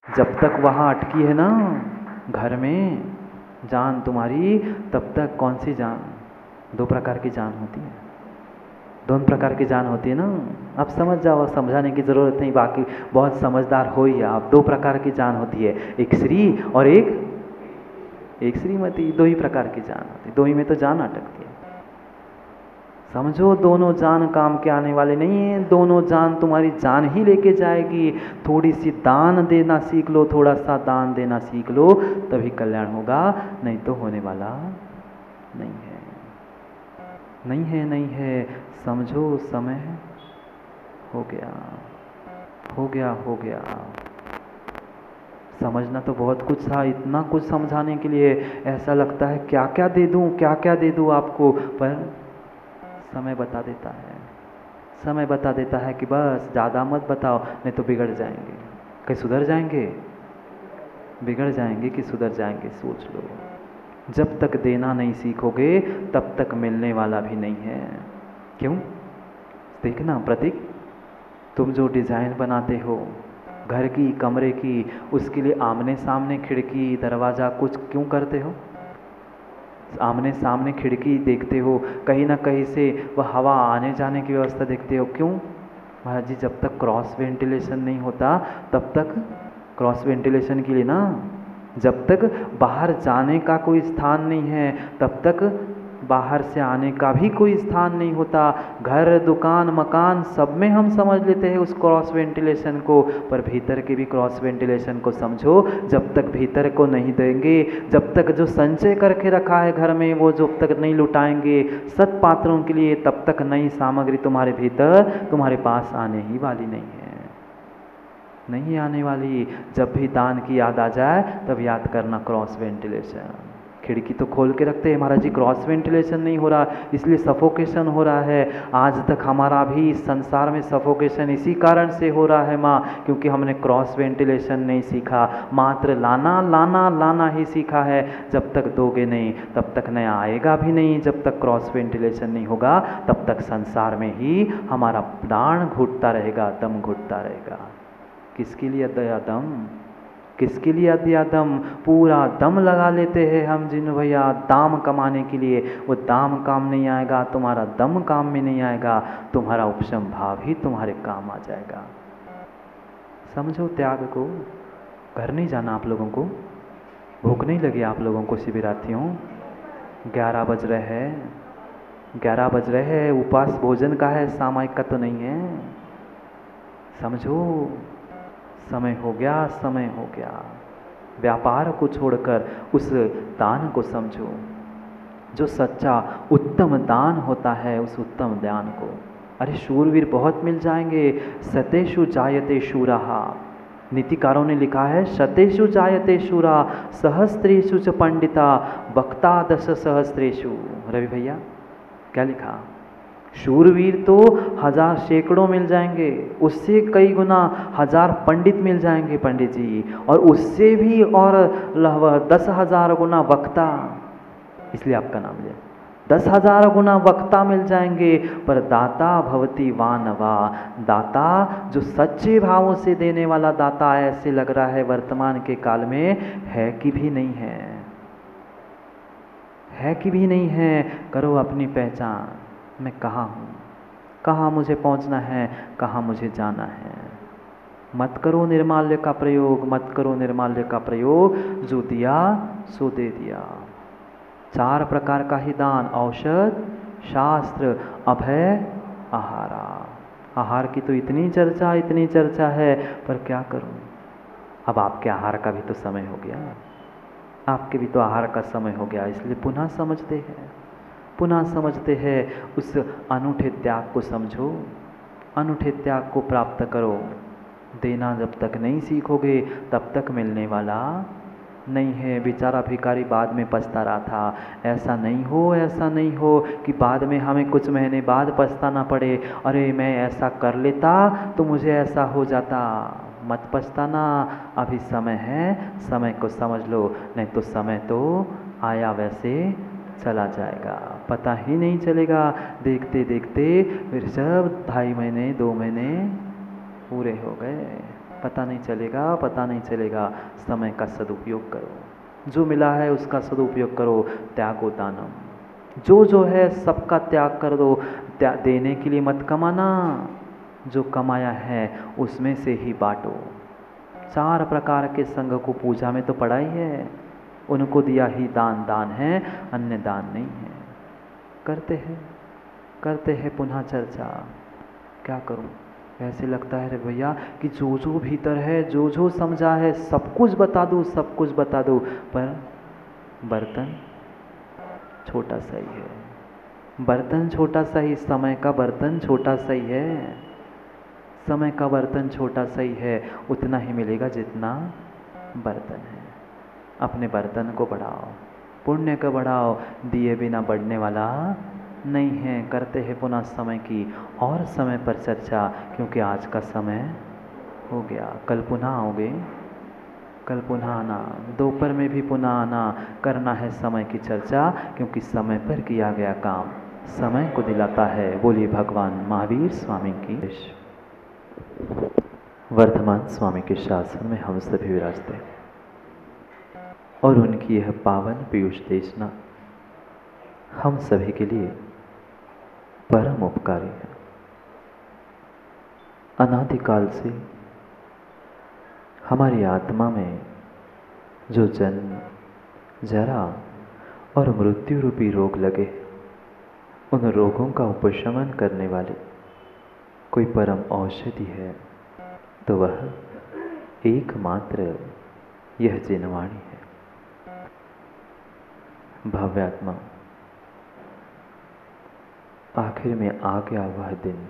जब तक वहाँ अटकी है ना घर में जान तुम्हारी, तब तक कौन सी जान? दो प्रकार की जान होती है, दोनों प्रकार की जान होती है ना। आप समझ जाओ, समझाने की ज़रूरत नहीं, बाकी बहुत समझदार हो ही आप। दो प्रकार की जान होती है, एक श्री और एक श्रीमती। दो ही प्रकार की जान होती है, दो ही में तो जान अटकती है। समझो, दोनों जान काम के आने वाले नहीं है, दोनों जान तुम्हारी जान ही लेके जाएगी। थोड़ी सी दान देना सीख लो, थोड़ा सा दान देना सीख लो, तभी कल्याण होगा, नहीं तो होने वाला नहीं है, नहीं है, नहीं है। समझो, समय हो गया, हो गया, हो गया। समझना तो बहुत कुछ था, इतना कुछ समझाने के लिए ऐसा लगता है क्या क्या दे दूं, क्या क्या दे दूं आपको, पर समय बता देता है, समय बता देता है कि बस ज़्यादा मत बताओ, नहीं तो बिगड़ जाएंगे। कहीं सुधर जाएंगे, बिगड़ जाएंगे कि सुधर जाएंगे, सोच लो। जब तक देना नहीं सीखोगे तब तक मिलने वाला भी नहीं है। क्यों? देखना प्रतीक, तुम जो डिज़ाइन बनाते हो घर की, कमरे की, उसके लिए आमने सामने खिड़की दरवाज़ा कुछ क्यों करते हो? आमने सामने खिड़की देखते हो, कहीं ना कहीं से वह हवा आने जाने की व्यवस्था देखते हो, क्यों? महाराज जी, जब तक क्रॉस वेंटिलेशन नहीं होता तब तक, क्रॉस वेंटिलेशन के लिए ना, जब तक बाहर जाने का कोई स्थान नहीं है तब तक बाहर से आने का भी कोई स्थान नहीं होता। घर, दुकान, मकान सब में हम समझ लेते हैं उस क्रॉस वेंटिलेशन को, पर भीतर के भी क्रॉस वेंटिलेशन को समझो। जब तक भीतर को नहीं देंगे, जब तक जो संचय करके रखा है घर में वो जब तक नहीं लुटाएंगे सत पात्रों के लिए, तब तक नई सामग्री तुम्हारे भीतर, तुम्हारे पास आने ही वाली नहीं है, नहीं आने वाली। जब भी दान की याद आ जाए तब याद करना क्रॉस वेंटिलेशन। खिड़की तो खोल के रखते हैं महाराज जी, क्रॉस वेंटिलेशन नहीं हो रहा, इसलिए सफोकेशन हो रहा है। आज तक हमारा भी इस संसार में सफोकेशन इसी कारण से हो रहा है माँ, क्योंकि हमने क्रॉस वेंटिलेशन नहीं सीखा, मात्र लाना लाना लाना ही सीखा है। जब तक दोगे नहीं तब तक नया आएगा भी नहीं, जब तक क्रॉस वेंटिलेशन नहीं होगा तब तक संसार में ही हमारा प्राण घुटता रहेगा, दम घुटता रहेगा। किसके लिए दया दम, किसके लिए अद्या दम? पूरा दम लगा लेते हैं हम जिन भैया दाम कमाने के लिए, वो दाम काम नहीं आएगा, तुम्हारा दम काम में नहीं आएगा, तुम्हारा उपशम भाव ही तुम्हारे काम आ जाएगा। समझो त्याग को। घर नहीं जाना आप लोगों को? भूख नहीं लगी आप लोगों को शिविरार्थियों? 11 बज रहे हैं, 11 बज रहे हैं, उपवास भोजन का है, सामायिक का तो नहीं है। समझो, समय हो गया, समय हो गया। व्यापार को छोड़कर उस दान को समझो, जो सच्चा उत्तम दान होता है, उस उत्तम दान को। अरे शूरवीर बहुत मिल जाएंगे। सतेषु जायते शूराः, नीतिकारों ने लिखा है शतेषु जायते शूरा सहस्त्रेषु च पंडिता वक्ता दश सहस्त्रेषु। रवि भैया क्या लिखा? शूरवीर तो 1000 सैकड़ों मिल जाएंगे, उससे कई गुना 1000 पंडित मिल जाएंगे पंडित जी, और उससे भी और 10,000 गुना वक्ता, इसलिए आपका नाम लिया। 10,000 गुना वक्ता मिल जाएंगे, पर दाता भवति वानवा, दाता जो सच्चे भावों से देने वाला दाता, ऐसे लग रहा है वर्तमान के काल में है कि भी नहीं है, है कि भी नहीं है। करो अपनी पहचान, मैं कहाँ हूँ, कहाँ मुझे पहुँचना है, कहाँ मुझे जाना है। मत करो निर्माल्य का प्रयोग, मत करो निर्माल्य का प्रयोग, जो दिया सो दे दिया। 4 प्रकार का ही दान, औषध, शास्त्र, अभय, आहारा। आहार की तो इतनी चर्चा, इतनी चर्चा है, पर क्या करूं? अब आपके आहार का भी तो समय हो गया, आपके भी तो आहार का समय हो गया, इसलिए पुनः समझते हैं, पुनः समझते हैं। उस अनूठे त्याग को समझो, अनूठे त्याग को प्राप्त करो। देना जब तक नहीं सीखोगे तब तक मिलने वाला नहीं है। बेचारा भिखारी बाद में पछता रहा था। ऐसा नहीं हो, ऐसा नहीं हो कि बाद में हमें कुछ महीने बाद पछताना पड़े, अरे मैं ऐसा कर लेता तो मुझे ऐसा हो जाता। मत पछताना, अभी समय है, समय को समझ लो, नहीं तो समय तो आया वैसे चला जाएगा, पता ही नहीं चलेगा। देखते देखते फिर सब 2.5 महीने 2 महीने पूरे हो गए। पता नहीं चलेगा, पता नहीं चलेगा। समय का सदुपयोग करो, जो मिला है उसका सदुपयोग करो। त्यागो दानम, जो जो है सबका त्याग कर दो। देने के लिए मत कमाना, जो कमाया है उसमें से ही बांटो। 4 प्रकार के संघ को पूजा में तो पढ़ा ही है, उनको दिया ही दान दान है, अन्य दान नहीं है। करते हैं पुनः चर्चा। क्या करूं, ऐसे लगता है रे भैया कि जो जो भीतर है, जो जो समझा है सब कुछ बता दूं, सब कुछ बता दूं, पर बर्तन छोटा सा ही है। बर्तन छोटा सा ही, समय का बर्तन छोटा सा ही है। समय का बर्तन छोटा सा ही है, उतना ही मिलेगा जितना बर्तन है। अपने बर्तन को बढ़ाओ, पुण्य को बढ़ाओ, दिए बिना बढ़ने वाला नहीं है। करते हैं पुनः समय की और समय पर चर्चा, क्योंकि आज का समय हो गया। कल पुनः आओगे, कल पुनः आना, दोपहर में भी पुनः आना। करना है समय की चर्चा, क्योंकि समय पर किया गया काम समय को दिलाता है। बोलिए भगवान महावीर स्वामी की। वर्धमान स्वामी के शासन में हम सभी विराजते हैं और उनकी यह पावन पीयूष देशना हम सभी के लिए परम उपकारी है। अनादिकाल से हमारी आत्मा में जो जन्म, जरा और मृत्यु रूपी रोग लगे, उन रोगों का उपशमन करने वाली कोई परम औषधि है तो वह एकमात्र यह जिनवाणी है। भव्यात्मा, आखिर में आ गया वह दिन।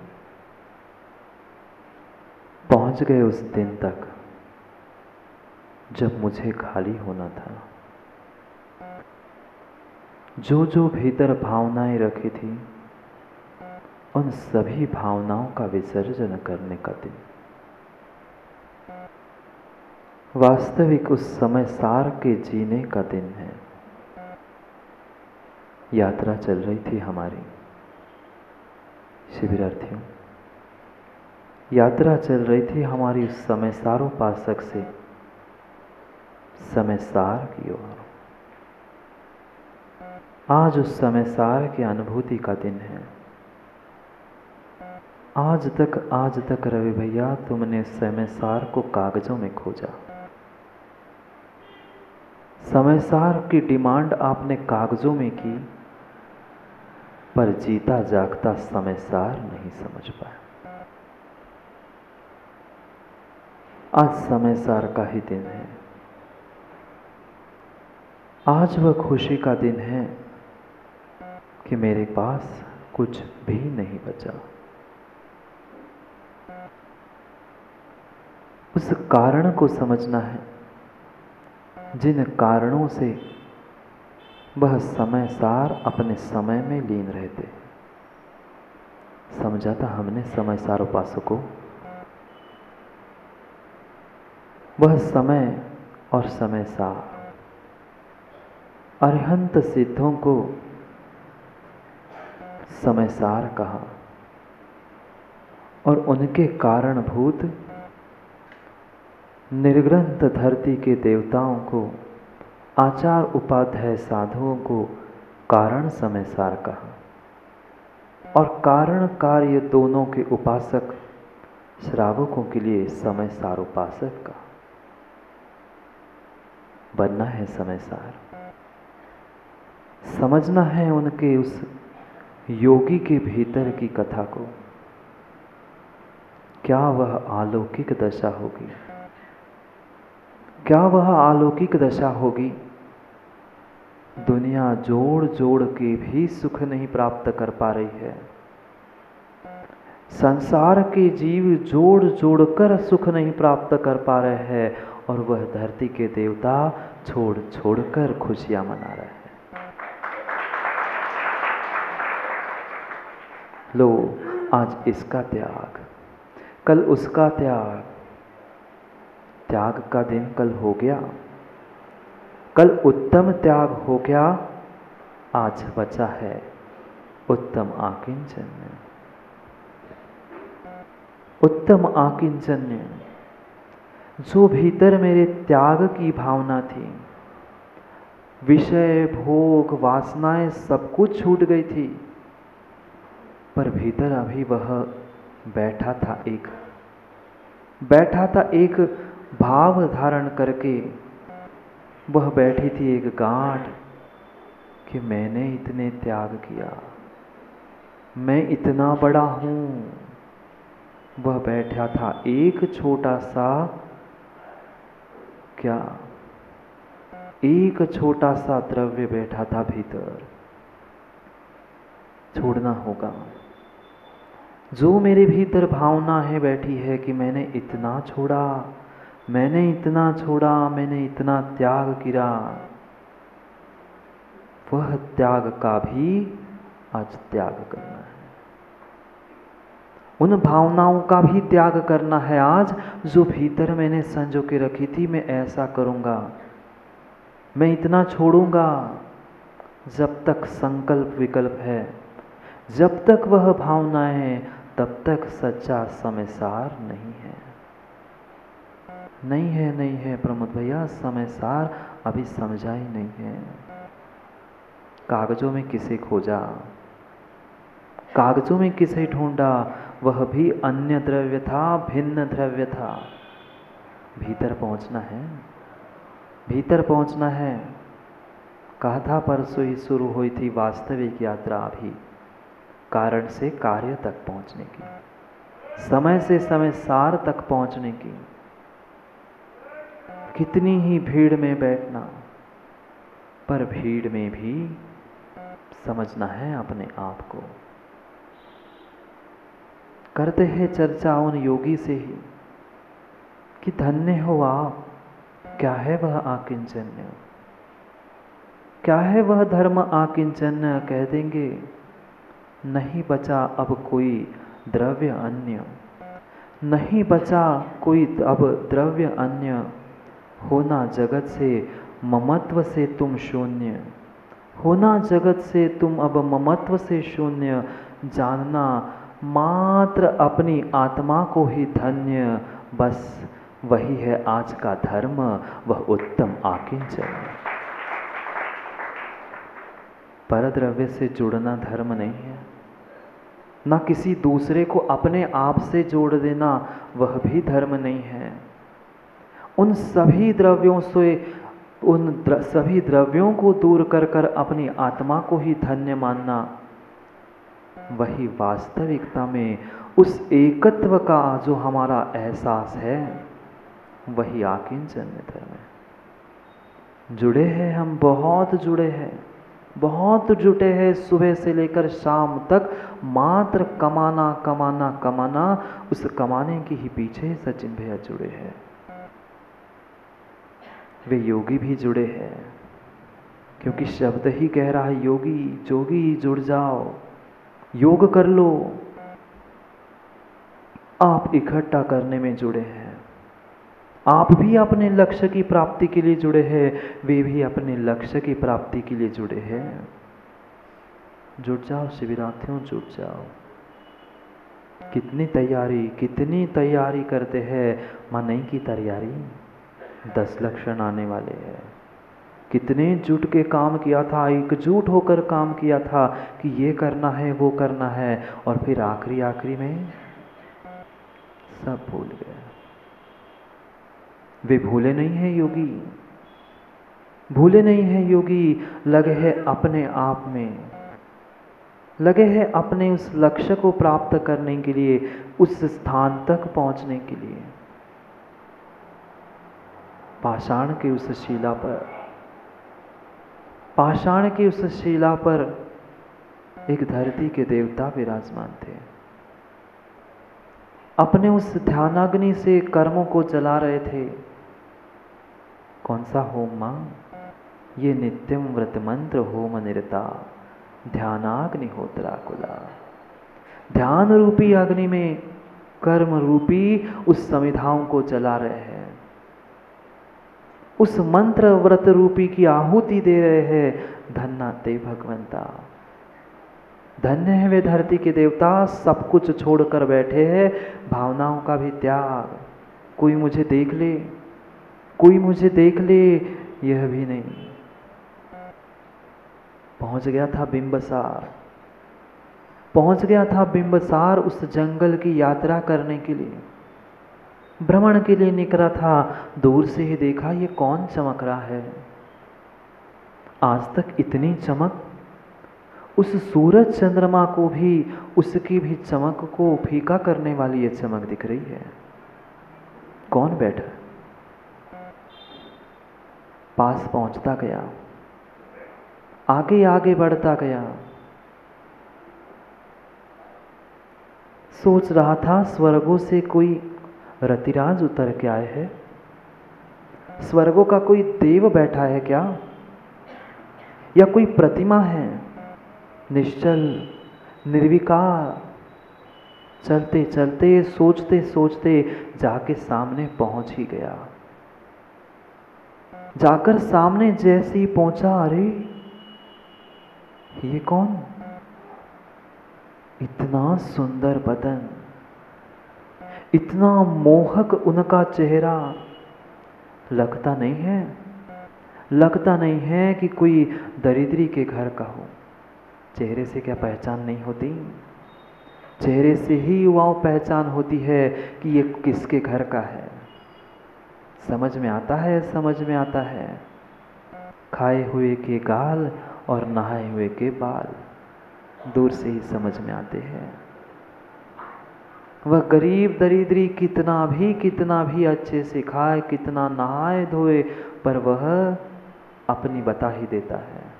पहुंच गए उस दिन तक जब मुझे खाली होना था। जो जो भीतर भावनाएं रखी थी, उन सभी भावनाओं का विसर्जन करने का दिन। वास्तविक उस समय सार के जीने का दिन है। यात्रा चल रही थी हमारी शिविरार्थियों, यात्रा चल रही थी हमारी उस समय सारोपासक से समय सार की ओर। आज उस समय सार की अनुभूति का दिन है। आज तक रवि भैया तुमने समय सार को कागजों में खोजा। समय सार की डिमांड आपने कागजों में की, पर जीता जागता समय सार नहीं समझ पाया। आज समय सार का ही दिन है। आज वह खुशी का दिन है कि मेरे पास कुछ भी नहीं बचा। उस कारण को समझना है जिन कारणों से वह समय सार अपने समय में लीन रहते। समझा था हमने समय सार उपासकों, वह समय और समय सार अरिहंत सिद्धों को समय सार कहा और उनके कारणभूत निर्ग्रंथ धरती के देवताओं को, आचार उपाध्याय साधुओं को कारण समय सार कहा और कारण कार्य दोनों के उपासक श्रावकों के लिए समय सार उपासक का बनना है। समय सार समझना है उनके उस योगी के भीतर की कथा को। क्या वह अलौकिक दशा होगी? क्या वह अलौकिक दशा होगी? दुनिया जोड़ जोड़ के भी सुख नहीं प्राप्त कर पा रही है। संसार के जीव जोड़ जोड़ कर सुख नहीं प्राप्त कर पा रहे हैं और वह धरती के देवता छोड़ छोड़ कर खुशियां मना रहे हैं। लो, आज इसका त्याग, कल उसका त्याग। त्याग का दिन कल हो गया, कल उत्तम त्याग हो गया। आज बचा है उत्तम आकिंचन्य। उत्तम आकिंचन्य जो भीतर मेरे त्याग की भावना थी, विषय भोग वासनाएं सब कुछ छूट गई थी, पर भीतर अभी वह बैठा था एक भाव धारण करके। वह बैठी थी एक गांठ कि मैंने इतने त्याग किया, मैं इतना बड़ा हूं। वह बैठा था एक छोटा सा, क्या एक छोटा सा द्रव्य बैठा था भीतर। छोड़ना होगा। जो मेरे भीतर भावना है बैठी है कि मैंने इतना छोड़ा, मैंने इतना छोड़ा, मैंने इतना त्याग किया, वह त्याग का भी आज त्याग करना है। उन भावनाओं का भी त्याग करना है आज, जो भीतर मैंने संजो के रखी थी। मैं ऐसा करूंगा, मैं इतना छोड़ूंगा। जब तक संकल्प विकल्प है, जब तक वह भावनाएं हैं, तब तक सच्चा समय सार नहीं है। नहीं है प्रमोद भैया, समय सार अभी समझा ही नहीं है। कागजों में किसे खोजा, कागजों में किसे ढूंढा, वह भी अन्य द्रव्य था, भिन्न द्रव्य था। भीतर पहुंचना है, भीतर पहुंचना है। कहा था परसों ही शुरू हुई थी वास्तविक यात्रा अभी, कारण से कार्य तक पहुंचने की, समय से समय सार तक पहुंचने की। कितनी ही भीड़ में बैठना, पर भीड़ में भी समझना है अपने आप को। करते हैं चर्चा उन योगी से ही कि धन्य हो आप। क्या है वह आकिंचन्य, क्या है वह धर्म आकिंचन्य? कह देंगे नहीं बचा अब कोई द्रव्य अन्य, नहीं बचा कोई अब द्रव्य अन्य। होना जगत से ममत्व से तुम शून्य, होना जगत से तुम अब ममत्व से शून्य। जानना मात्र अपनी आत्मा को ही धन्य, बस वही है आज का धर्म, वह उत्तम आकिंचन। परद्रव्य से जुड़ना धर्म नहीं है, ना किसी दूसरे को अपने आप से जोड़ देना वह भी धर्म नहीं है। उन सभी द्रव्यों से, सभी द्रव्यों को दूर कर कर अपनी आत्मा को ही धन्य मानना, वही वास्तविकता में उस एकत्व का जो हमारा एहसास है, वही आकिंचन्य धर्म है। जुड़े हैं हम, बहुत जुड़े हैं, बहुत जुटे हैं। सुबह से लेकर शाम तक मात्र कमाना कमाना कमाना, उस कमाने के ही पीछे सचिन भैया जुड़े हैं। वे योगी भी जुड़े हैं, क्योंकि शब्द ही कह रहा है योगी जोगी जुड़ जाओ, योग कर लो। आप इकट्ठा करने में जुड़े हैं, आप भी अपने लक्ष्य की प्राप्ति के लिए जुड़े हैं, वे भी अपने लक्ष्य की प्राप्ति के लिए जुड़े हैं। जुड़ जाओ शिविरार्थियों, जुड़ जाओ। कितनी तैयारी करते हैं। मनाई की तैयारी, 10 लक्षण आने वाले हैं। कितने जुट के काम किया था, एकजुट होकर काम किया था कि ये करना है वो करना है, और फिर आखिरी में सब भूल गए। वे भूले नहीं हैं योगी, भूले नहीं हैं योगी। लगे हैं अपने आप में, लगे हैं अपने उस लक्ष्य को प्राप्त करने के लिए, उस स्थान तक पहुंचने के लिए। पाषाण के उस शिला पर, पाषाण की उस शिला पर एक धरती के देवता विराजमान थे। अपने उस ध्यानाग्नि से कर्मों को जला रहे थे। कौन सा होम मां? ये नित्यम व्रत मंत्र होम निरता ध्यानाग्निहोत्राकुला। ध्यान रूपी अग्नि में कर्म रूपी उस समिधाओं को जला रहे हैं, उस मंत्र व्रत रूपी की आहुति दे रहे हैं। धन्ना ते भगवंता, धन्य है वे धरती के देवता। सब कुछ छोड़कर बैठे हैं, भावनाओं का भी त्याग, कोई मुझे देख ले, कोई मुझे देख ले, यह भी नहीं। पहुंच गया था बिंबसार, पहुंच गया था बिंबसार उस जंगल की यात्रा करने के लिए, भ्रमण के लिए निकला था। दूर से ही देखा ये कौन चमक रहा है। आज तक इतनी चमक, उस सूरज चंद्रमा को भी, उसकी भी चमक को फीका करने वाली ये चमक दिख रही है। कौन बैठा? पास पहुंचता गया, आगे आगे बढ़ता गया। सोच रहा था स्वर्गों से कोई रतिराज उतर के आए हैं, स्वर्गों का कोई देव बैठा है क्या, या कोई प्रतिमा है निश्चल निर्विकार। चलते चलते सोचते सोचते जाके सामने पहुंच ही गया। जाकर सामने जैसे ही पहुंचा, अरे ये कौन? इतना सुंदर बदन, इतना मोहक उनका चेहरा। लगता नहीं है, लगता नहीं है कि कोई दरिद्री के घर का हो। चेहरे से क्या पहचान नहीं होती? चेहरे से ही युवाओं पहचान होती है कि ये किसके घर का है। समझ में आता है, समझ में आता है। खाए हुए के गाल और नहाए हुए के बाल दूर से ही समझ में आते हैं। वह गरीब दरिद्री कितना भी अच्छे से खाए, कितना नहाए धोए, पर वह अपनी बता ही देता है।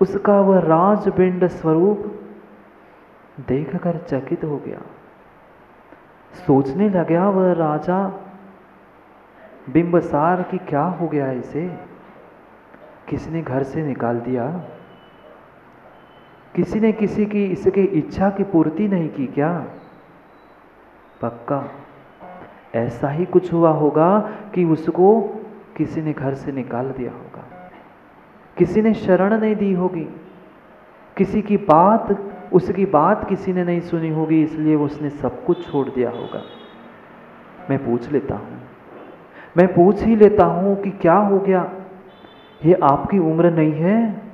उसका वह राजबिंड स्वरूप देखकर चकित हो गया। सोचने लगा वह राजा बिंबसार कि क्या हो गया इसे, किसने घर से निकाल दिया, किसी ने किसी की इसके इच्छा की पूर्ति नहीं की क्या? पक्का ऐसा ही कुछ हुआ होगा कि उसको किसी ने घर से निकाल दिया होगा, किसी ने शरण नहीं दी होगी, किसी की बात, उसकी बात किसी ने नहीं सुनी होगी, इसलिए उसने सब कुछ छोड़ दिया होगा। मैं पूछ लेता हूँ, मैं पूछ ही लेता हूँ कि क्या हो गया। ये आपकी उम्र नहीं है,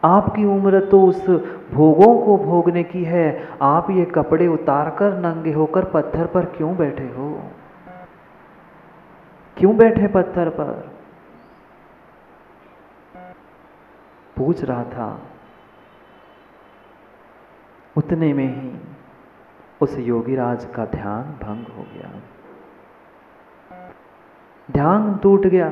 आपकी उम्र तो उस भोगों को भोगने की है। आप ये कपड़े उतारकर नंगे होकर पत्थर पर क्यों बैठे हो? क्यों बैठे पत्थर पर? पूछ रहा था। उतने में ही उस योगीराज का ध्यान भंग हो गया, ध्यान टूट गया।